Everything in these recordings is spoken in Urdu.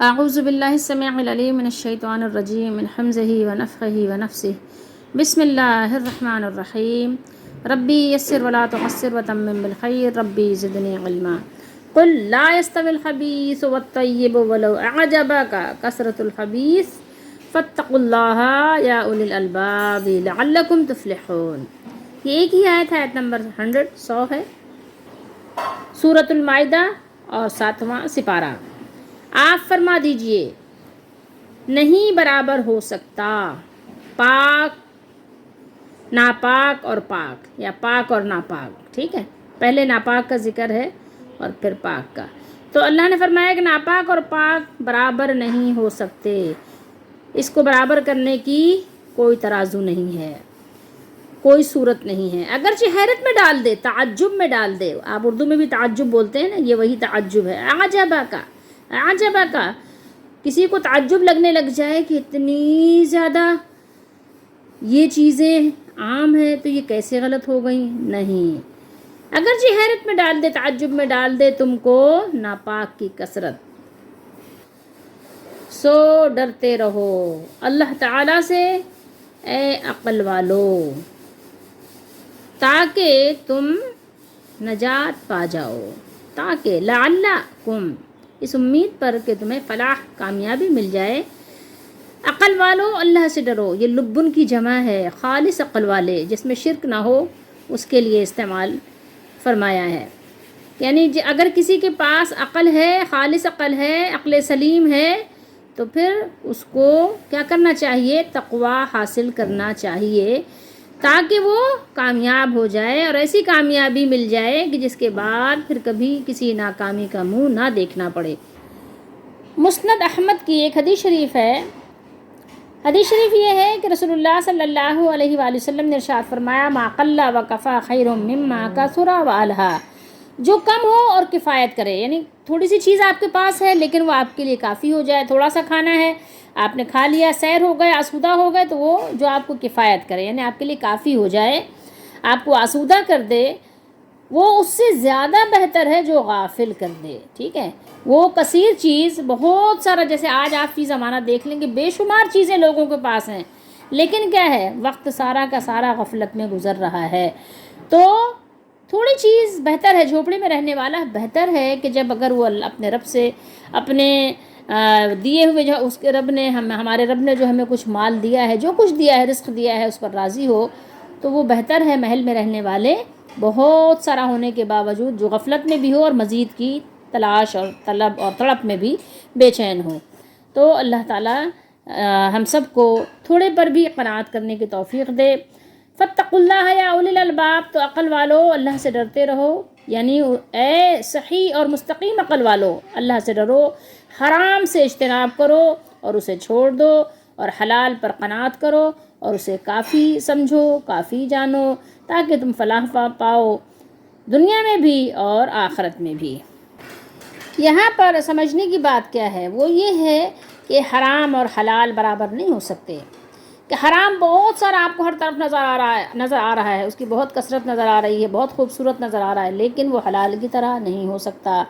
اعوذ باللہ السمیع العلیم من الشیطان الرجیم من حمزہ ونفخہ ونفسہ بسم اللہ الرحمن الرحیم ربی یسر ولا تعسر وتمم بالخیر ربی زدنی علما قل لا يستوی الخبیث والطیب ولو اعجبک کثرۃ الخبیث فاتقوا اللہ یا اولی الالباب لعلکم تفلحون۔ یہ ایک ہی آیت ہے، آیت نمبر 100 ہے، سورۃ المائدہ اور 7واں سپارہ۔ آپ فرما دیجئے نہیں برابر ہو سکتا پاک ناپاک اور پاک، یا پاک اور ناپاک، ٹھیک ہے، پہلے ناپاک کا ذکر ہے اور پھر پاک کا۔ تو اللہ نے فرمایا کہ ناپاک اور پاک برابر نہیں ہو سکتے، اس کو برابر کرنے کی کوئی ترازو نہیں ہے، کوئی صورت نہیں ہے۔ اگرچہ حیرت میں ڈال دے، تعجب میں ڈال دے، آپ اردو میں بھی تعجب بولتے ہیں نا، یہ وہی تعجب ہے، عجبہ کا کسی کو تعجب لگنے لگ جائے کہ اتنی زیادہ یہ چیزیں عام ہیں تو یہ کیسے غلط ہو گئیں، نہیں، اگرچہ حیرت میں ڈال دے، تعجب میں ڈال دے تم کو ناپاک کی کثرت، سو ڈرتے رہو اللہ تعالیٰ سے اے عقل والو، تاکہ تم نجات پا جاؤ، تاکہ لعلکم، اس امید پر کہ تمہیں فلاح کامیابی مل جائے۔ عقل والو اللہ سے ڈرو، یہ لبن کی جمع ہے، خالص عقل والے، جس میں شرک نہ ہو، اس کے لیے استعمال فرمایا ہے۔ یعنی اگر کسی کے پاس عقل ہے، خالص عقل ہے، عقل سلیم ہے، تو پھر اس کو کیا کرنا چاہیے؟ تقوی حاصل کرنا چاہیے، تاکہ وہ کامیاب ہو جائے، اور ایسی کامیابی مل جائے کہ جس کے بعد پھر کبھی کسی ناکامی کا منہ نہ دیکھنا پڑے۔ مسند احمد کی ایک حدیث شریف ہے، حدیث شریف یہ ہے کہ رسول اللہ صلی اللہ علیہ وآلہ وسلم نے ارشاد فرمایا ما قل و کفا خیر مما کثر و الہا، جو کم ہو اور کفایت کرے، یعنی تھوڑی سی چیز آپ کے پاس ہے لیکن وہ آپ کے لیے کافی ہو جائے، تھوڑا سا کھانا ہے، آپ نے کھا لیا، سیر ہو گئے، آسودہ ہو گئے، تو وہ جو آپ کو کفایت کرے، یعنی آپ کے لیے کافی ہو جائے، آپ کو آسودہ کر دے، وہ اس سے زیادہ بہتر ہے جو غافل کر دے، ٹھیک ہے۔ وہ کثیر چیز، بہت سارا، جیسے آج آپ فی زمانہ دیکھ لیں گے بے شمار چیزیں لوگوں کے پاس ہیں، لیکن کیا ہے، وقت سارا کا سارا غفلت میں گزر رہا ہے۔ تو تھوڑی چیز بہتر ہے، جھوپڑی میں رہنے والا بہتر ہے کہ جب اگر وہ اپنے رب سے، اپنے دیے ہوئے، جو اس کے رب نے ہمارے رب نے جو ہمیں کچھ مال دیا ہے، جو کچھ دیا ہے، رزق دیا ہے، اس پر راضی ہو، تو وہ بہتر ہے محل میں رہنے والے بہت سارا ہونے کے باوجود جو غفلت میں بھی ہو اور مزید کی تلاش اور طلب اور تڑپ میں بھی بے چین ہو۔ تو اللہ تعالیٰ ہم سب کو تھوڑے پر بھی قناعت کرنے کی توفیق دے۔ فاتقوا اللہ یا اولی الالباب، تو عقل والو اللہ سے ڈرتے رہو، یعنی اے صحیح اور مستقیم عقل والو اللہ سے ڈرو، حرام سے اجتناب کرو اور اسے چھوڑ دو، اور حلال پر قناعت کرو اور اسے کافی سمجھو، کافی جانو، تاکہ تم فلاح پاؤ دنیا میں بھی اور آخرت میں بھی۔ یہاں پر سمجھنے کی بات کیا ہے، وہ یہ ہے کہ حرام اور حلال برابر نہیں ہو سکتے، کہ حرام بہت سارا آپ کو ہر طرف نظر آ رہا ہے، اس کی بہت کثرت نظر آ رہی ہے، بہت خوبصورت نظر آ رہا ہے، لیکن وہ حلال کی طرح نہیں ہو سکتا۔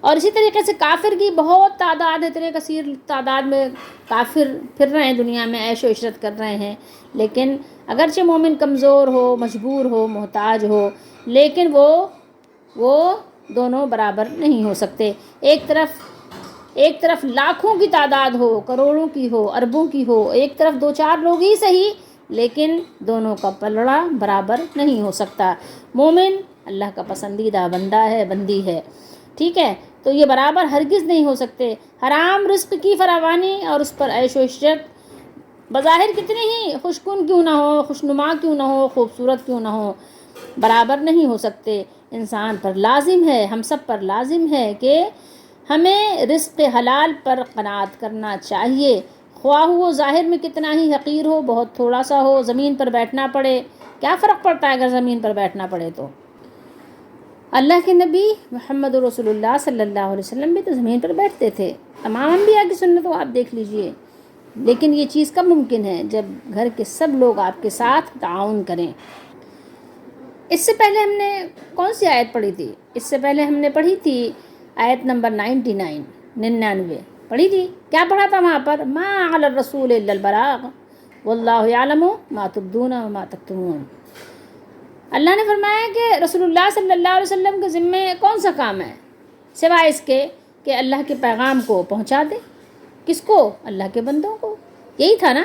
اور اسی طریقے سے کافر کی بہت تعداد ہے، اتنے کثیر تعداد میں کافر پھر رہے ہیں دنیا میں، عیش و عشرت کر رہے ہیں، لیکن اگرچہ مومن کمزور ہو، مجبور ہو، محتاج ہو، لیکن وہ دونوں برابر نہیں ہو سکتے۔ ایک طرف لاکھوں کی تعداد ہو، کروڑوں کی ہو، اربوں کی ہو، ایک طرف دو چار لوگ ہی صحیح، لیکن دونوں کا پلڑا برابر نہیں ہو سکتا۔ مومن اللہ کا پسندیدہ بندہ ہے، بندی ہے، ٹھیک ہے، تو یہ برابر ہرگز نہیں ہو سکتے۔ حرام رزق کی فراوانی اور اس پر عیش و عشرت بظاہر کتنی ہی خوشکن کیوں نہ ہو، خوشنما کیوں نہ ہو، خوبصورت کیوں نہ ہو، برابر نہیں ہو سکتے۔ انسان پر لازم ہے، ہم سب پر لازم ہے کہ ہمیں رزق حلال پر قناعت کرنا چاہیے، خواہ وہ ظاہر میں کتنا ہی حقیر ہو، بہت تھوڑا سا ہو، زمین پر بیٹھنا پڑے، کیا فرق پڑتا ہے اگر زمین پر بیٹھنا پڑے تو؟ اللہ کے نبی محمد رسول اللہ صلی اللہ علیہ وسلم بھی تو زمین پر بیٹھتے تھے، تمام انبیاء کی سنت کو آپ دیکھ لیجئے، لیکن یہ چیز کب ممکن ہے؟ جب گھر کے سب لوگ آپ کے ساتھ تعاون کریں۔ اس سے پہلے ہم نے کون سی آیت پڑھی تھی؟ اس سے پہلے ہم نے پڑھی تھی آیت نمبر 99، پڑھی تھی، کیا پڑھا تھا وہاں پر؟ ما علی الرسول الا البلاغ واللہ یعلم ما تبدون وما تکتمون۔ اللہ نے فرمایا کہ رسول اللہ صلی اللہ علیہ وسلم کے ذمے کون سا کام ہے سوائے اس کے کہ اللہ کے پیغام کو پہنچا دے۔ کس کو؟ اللہ کے بندوں کو، یہی تھا نا۔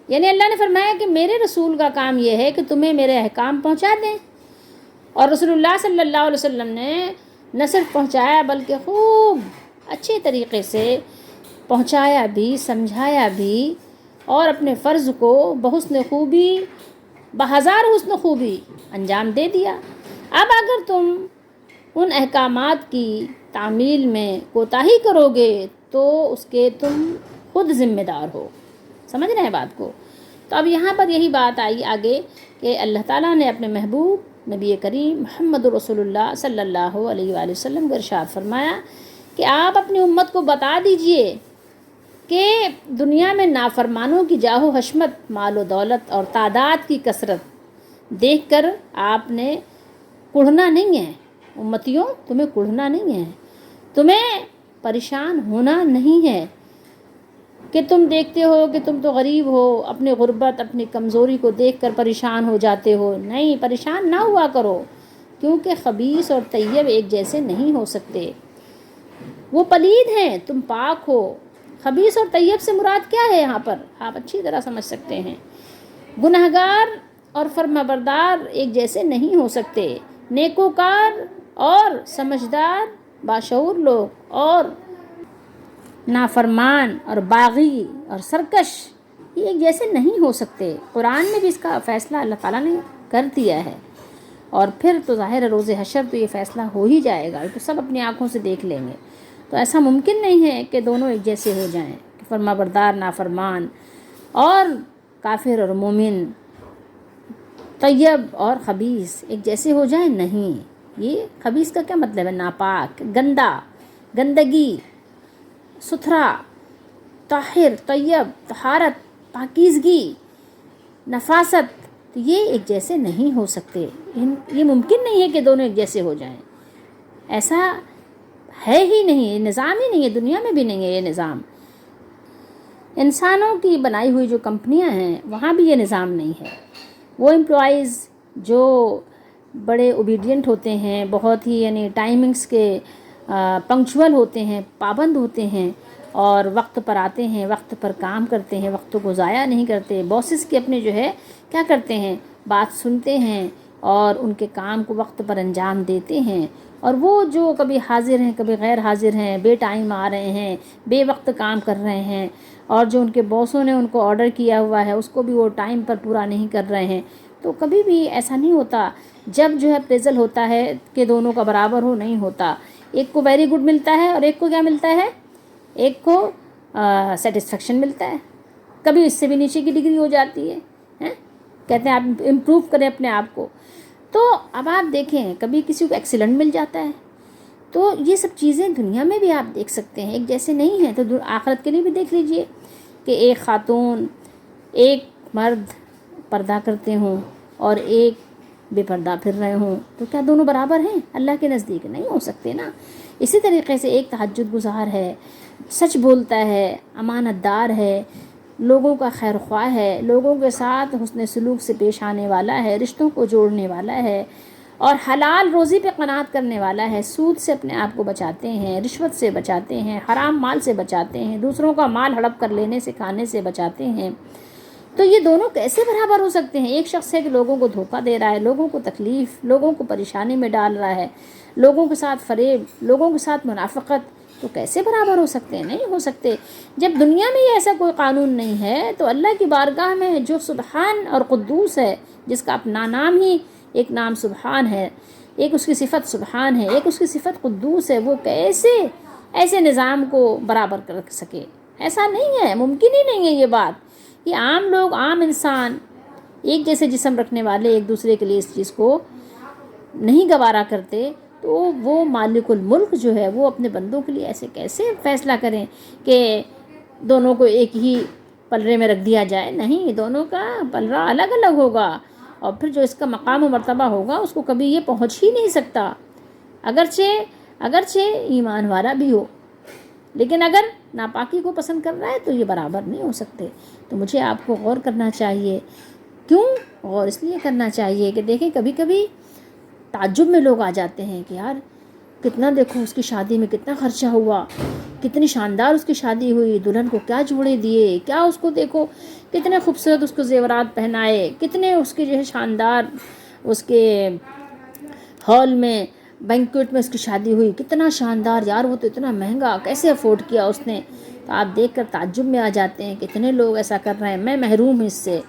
یعنی اللہ نے فرمایا کہ میرے رسول کا کام یہ ہے کہ تمہیں میرے احکام پہنچا دیں، اور رسول اللہ صلی اللہ علیہ وسلم نے نہ صرف پہنچایا بلکہ خوب اچھے طریقے سے پہنچایا بھی، سمجھایا بھی، اور اپنے فرض کو بحسن خوبی، بہزار حسن خوبی انجام دے دیا۔ اب اگر تم ان احکامات کی تعمیل میں کوتاہی کرو گے تو اس کے تم خود ذمہ دار ہو۔ سمجھ رہے ہیں بات کو؟ تو اب یہاں پر یہی بات آئی آگے کہ اللہ تعالیٰ نے اپنے محبوب نبی کریم محمد رسول اللہ صلی اللہ علیہ وآلہ وسلم کو ارشاد فرمایا کہ آپ اپنی امت کو بتا دیجئے کہ دنیا میں نافرمانوں کی جاہ و حشمت، مال و دولت اور تعداد کی کثرت دیکھ کر آپ نے کڑھنا نہیں ہے۔ امتیوں، تمہیں کڑھنا نہیں ہے، تمہیں پریشان ہونا نہیں ہے کہ تم دیکھتے ہو کہ تم تو غریب ہو، اپنی غربت، اپنی کمزوری کو دیکھ کر پریشان ہو جاتے ہو۔ نہیں، پریشان نہ ہوا کرو، کیونکہ خبیث اور طیب ایک جیسے نہیں ہو سکتے۔ وہ پلید ہیں، تم پاک ہو۔ خبیث اور طیب سے مراد کیا ہے یہاں پر؟ آپ اچھی طرح سمجھ سکتے ہیں۔ گنہگار اور فرمانبردار ایک جیسے نہیں ہو سکتے۔ نیکوکار اور سمجھدار باشعور لوگ اور نافرمان اور باغی اور سرکش یہ ایک جیسے نہیں ہو سکتے۔ قرآن میں بھی اس کا فیصلہ اللہ تعالیٰ نے کر دیا ہے، اور پھر تو ظاہر ہے روز حشر تو یہ فیصلہ ہو ہی جائے گا، تو سب اپنی آنکھوں سے دیکھ لیں گے۔ تو ایسا ممکن نہیں ہے کہ دونوں ایک جیسے ہو جائیں، کہ فرمانبردار نافرمان اور کافر اور مومن، طیب اور خبیث ایک جیسے ہو جائیں۔ نہیں، یہ خبیث کا کیا مطلب ہے؟ ناپاک، گندا، گندگی، ستھرا، طاہر، طیب، طہارت، پاکیزگی، نفاست، تو یہ ایک جیسے نہیں ہو سکتے۔ یہ ممکن نہیں ہے کہ دونوں ایک جیسے ہو جائیں، ایسا ہے ہی نہیں، یہ نظام ہی نہیں ہے، دنیا میں بھی نہیں ہے یہ نظام۔ انسانوں کی بنائی ہوئی جو کمپنیاں ہیں وہاں بھی یہ نظام نہیں ہے۔ وہ امپلائیز جو بڑے اوبیڈینٹ ہوتے ہیں، بہت ہی یعنی ٹائمنگز کے پنکچول ہوتے ہیں، پابند ہوتے ہیں، اور وقت پر آتے ہیں، وقت پر کام کرتے ہیں، وقت کو ضائع نہیں کرتے، باسز کے اپنے جو ہے کیا کرتے ہیں، بات سنتے ہیں اور ان کے کام کو وقت پر انجام دیتے ہیں۔ اور وہ جو کبھی حاضر ہیں کبھی غیر حاضر ہیں، بے ٹائم آ رہے ہیں، بے وقت کام کر رہے ہیں، اور جو ان کے باسوں نے ان کو آرڈر کیا ہوا ہے اس کو بھی وہ ٹائم پر پورا نہیں کر رہے ہیں، تو کبھی بھی ایسا نہیں ہوتا۔ جب جو ہے اپریزل ہوتا ہے کہ دونوں کا برابر ہو، نہیں ہوتا۔ ایک کو ویری گڈ ملتا ہے اور ایک کو کیا ملتا ہے؟ ایک کو سیٹسفیکشن ملتا ہے، کبھی اس سے بھی نیچے کی ڈگری ہو جاتی ہے۔ کہتے ہیں آپ امپروو کریں اپنے آپ کو۔ تو اب آپ دیکھیں کبھی کسی کو ایکسیلنٹ مل جاتا ہے، تو یہ سب چیزیں دنیا میں بھی آپ دیکھ سکتے ہیں، ایک جیسے نہیں ہیں۔ تو آخرت کے لیے بھی دیکھ لیجئے کہ ایک خاتون، ایک مرد پردہ کرتے ہوں اور ایک بے پردہ پھر رہے ہوں، تو کیا دونوں برابر ہیں؟ اللہ کے نزدیک نہیں ہو سکتے نا۔ اسی طریقے سے ایک تہجد گزار ہے، سچ بولتا ہے، امانت دار ہے، لوگوں کا خیر خواہ ہے، لوگوں کے ساتھ حسن سلوک سے پیش آنے والا ہے، رشتوں کو جوڑنے والا ہے، اور حلال روزی پہ قناعت کرنے والا ہے، سود سے اپنے آپ کو بچاتے ہیں، رشوت سے بچاتے ہیں، حرام مال سے بچاتے ہیں، دوسروں کا مال ہڑپ کر لینے سے، کھانے سے بچاتے ہیں، تو یہ دونوں کیسے برابر ہو سکتے ہیں؟ ایک شخص ہے کہ لوگوں کو دھوکہ دے رہا ہے، لوگوں کو تکلیف، لوگوں کو پریشانی میں ڈال رہا ہے، لوگوں کے ساتھ فریب، لوگوں کے ساتھ منافقت، تو کیسے برابر ہو سکتے ہیں؟ نہیں ہو سکتے۔ جب دنیا میں ایسا کوئی قانون نہیں ہے تو اللہ کی بارگاہ میں جو سبحان اور قدوس ہے، جس کا اپنا نام ہی ایک نام سبحان ہے، ایک اس کی صفت سبحان ہے، ایک اس کی صفت قدوس ہے، وہ کیسے ایسے نظام کو برابر کر سکے؟ ایسا نہیں ہے، ممکن ہی نہیں ہے یہ بات۔ یہ عام لوگ، عام انسان، ایک جیسے جسم رکھنے والے ایک دوسرے کے لیے اس چیز کو نہیں گوارا کرتے، تو وہ مالک الملک جو ہے وہ اپنے بندوں کے لیے ایسے کیسے فیصلہ کریں کہ دونوں کو ایک ہی پلڑے میں رکھ دیا جائے؟ نہیں، دونوں کا پلڑا الگ الگ ہوگا، اور پھر جو اس کا مقام و مرتبہ ہوگا اس کو کبھی یہ پہنچ ہی نہیں سکتا، اگرچہ ایمان والا بھی ہو۔ لیکن اگر ناپاکی کو پسند کر رہا ہے تو یہ برابر نہیں ہو سکتے. تو مجھے آپ کو غور کرنا چاہیے. کیوں غور؟ اس لیے کرنا چاہیے کہ دیکھیں کبھی کبھی تعجب میں لوگ آ جاتے ہیں کہ یار کتنا دیکھو اس کی شادی میں کتنا خرچہ ہوا، کتنی شاندار اس کی شادی ہوئی، دلہن کو کیا جوڑے دیے، کیا اس کو دیکھو کتنے خوبصورت اس کو زیورات پہنائے، کتنے اس کی جو ہے شاندار اس کے ہال میں بینکویٹ میں اس کی شادی ہوئی، کتنا شاندار، یار وہ تو اتنا مہنگا کیسے افورڈ کیا اس نے. تو آپ دیکھ کر تعجب میں آ جاتے ہیں کتنے لوگ ایسا کر رہے ہیں. میں محروم ہوں اس سے.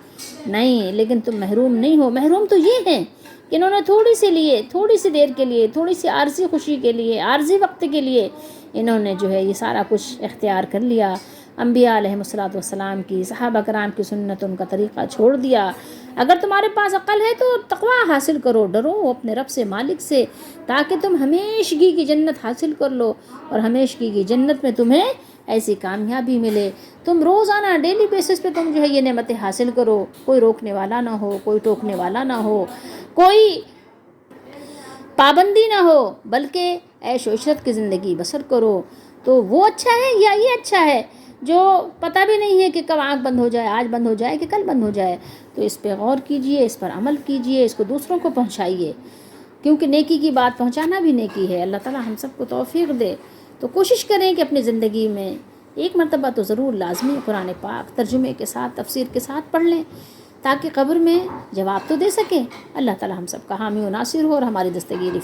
نہیں، لیکن تم محروم نہیں ہو. محروم تو یہ ہیں کہ انہوں نے تھوڑی سی دیر کے لیے، تھوڑی سی عارضی خوشی کے لیے، عارضی وقت کے لیے انہوں نے جو ہے یہ سارا کچھ اختیار کر لیا. انبیاء علیہ الصلوۃ والسلام کی، صحابہ کرام کی سنت، ان کا طریقہ چھوڑ دیا. اگر تمہارے پاس عقل ہے تو تقویٰ حاصل کرو، ڈرو اپنے رب سے، مالک سے، تاکہ تم ہمیشگی کی جنت حاصل کر لو. اور ہمیشگی کی جنت میں تمہیں ایسی کامیابی ملے. تم روزانہ ڈیلی بیسس پہ تم جو ہے یہ نعمتیں حاصل کرو. کوئی روکنے والا نہ ہو، کوئی ٹوکنے والا نہ ہو، کوئی پابندی نہ ہو، بلکہ عیش و عشرت کی زندگی بسر کرو. تو وہ اچھا ہے یا یہ اچھا ہے جو پتہ بھی نہیں ہے کہ کب آنکھ بند ہو جائے، آج بند ہو جائے کہ کل بند ہو جائے. تو اس پہ غور کیجئے، اس پر عمل کیجئے، اس کو دوسروں کو پہنچائیے، کیونکہ نیکی کی بات پہنچانا بھی نیکی ہے. اللہ تعالی ہم سب کو توفیق دے. تو کوشش کریں کہ اپنی زندگی میں ایک مرتبہ تو ضرور لازمی قرآن پاک ترجمے کے ساتھ، تفسیر کے ساتھ پڑھ لیں، تاکہ قبر میں جواب تو دے سکیں. اللہ تعالی ہم سب کا حامی و ناصر ہو اور ہماری دستگیری فرمائے.